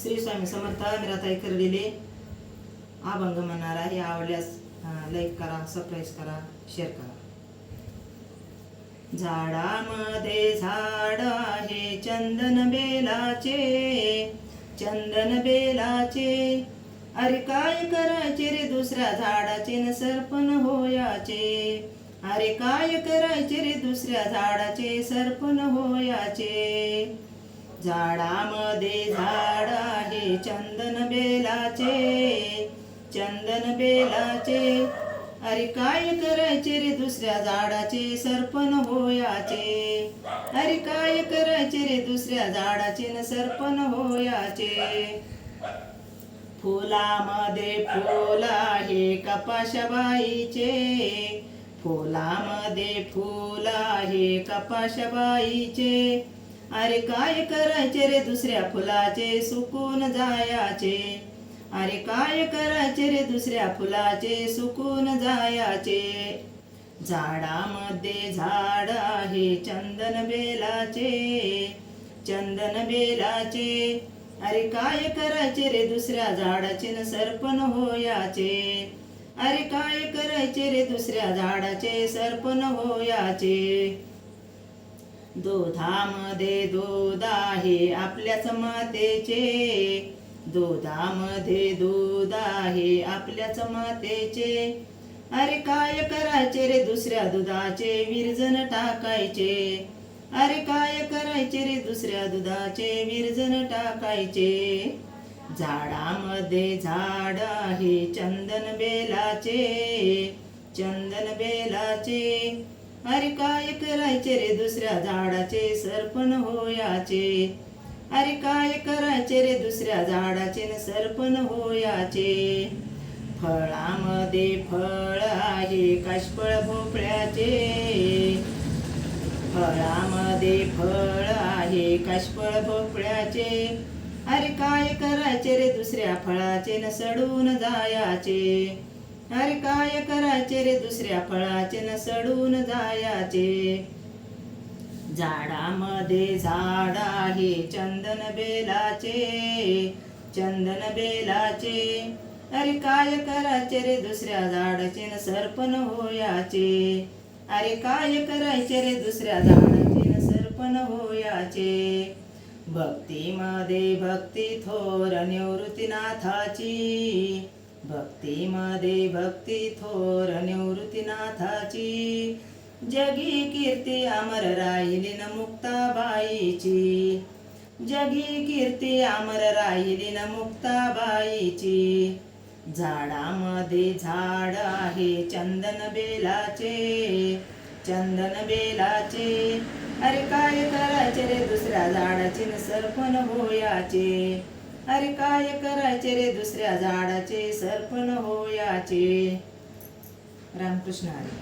श्री स्वामी समर्थ. मीराताई करलेले अभंग म्हणणार आहे. आवडल्यास लाईक करा, सबस्क्राईब करा, शेअर करा. झाडामध्ये झाड आहे चंदन बेलाचे, चंदन बेलाचे. अरे काय करायचे रे दुसऱ्या झाडाचे न सरपण होयाचे. अरे काय करायचे रे दुसऱ्या झाडाचे सरपण होयाचे. झाडामध्ये झाड आहे चंदन बेलाचे, चंदन बेलाचे. अरे काय करायचे रे दुसऱ्या झाडाचे सरपण होयाचे. अरे काय करायचे रे दुसऱ्या झाडाचे न सरपण होयाचे. फुलामध्ये फुल आहे कपाशबाईचे, फुलामध्ये फुल आहे कपाशबाईचे. अरे काय करायचे रे दुसऱ्या फुलाचे सुकून जायाचे. अरे काय करायचे रे दुसऱ्या फुलाचे सुकून जायाचे. झाडामध्ये झाड आहे चंदन बेलाचे, चंदन बेलाचे. अरे काय करायचे रे दुसऱ्या झाडाचे न सरपण होयाचे. अरे काय करायचे रे दुसऱ्या झाडाचे सरपण होयाचे. दुधामध्ये दूध आहे आपल्याच मातेचे, दुधामध्ये दूध आहे आपल्याच मातेचे. अरे काय करायचे रे दुसऱ्या दुधाचे विरजन टाकायचे. अरे काय करायचे रे दुसऱ्या दुधाचे विरजन टाकायचे. झाडामध्ये झाड आहे चंदन बेलाचे, चंदन बेलाचे. अरे काय करायचे रे दुसऱ्या झाडाचे सरपण होयाचे. अरे काय करायचे रे दुसऱ्या झाडाचे न सरपण होयाचे. फळामध्ये फळ आहे काष्पळ भोपळ्याचे, फळामध्ये फळ आहे काष्पळ भोपळ्याचे. अरे काय करायचे रे दुसऱ्या फळाचे न सडून जायाचे. अरे काय करायचे रे दुसऱ्या फळाचे न सडून जायाचे. झाडामध्ये झाड आहे चंदन बेलाचे, चंदन बेलाचे. अरे काय करायचे रे दुसऱ्या झाडाचे न सरपण होयाचे. अरे काय करायचे रे दुसऱ्या झाडाचे न सरपण होयाचे. भक्तीमध्ये भक्ती थोर निवृत्तीनाथाची, भक्तीमध्ये भक्ती थोर निवृत्तीनाथाची. जगी कीर्ती अमर राहिली न मुक्ताबाईची, जगी कीर्ती अमर राहिली न मुक्ताबाईची. झाडामध्ये झाड आहे चंदन बेलाचे, चंदन बेलाचे. अरे काय करायचे रे दुसऱ्या झाडाचे न सरपण होयाचे. अरे काय करायचे रे दुसऱ्या झाडाचे सरपण होयाचे. रामकृष्ण हरी.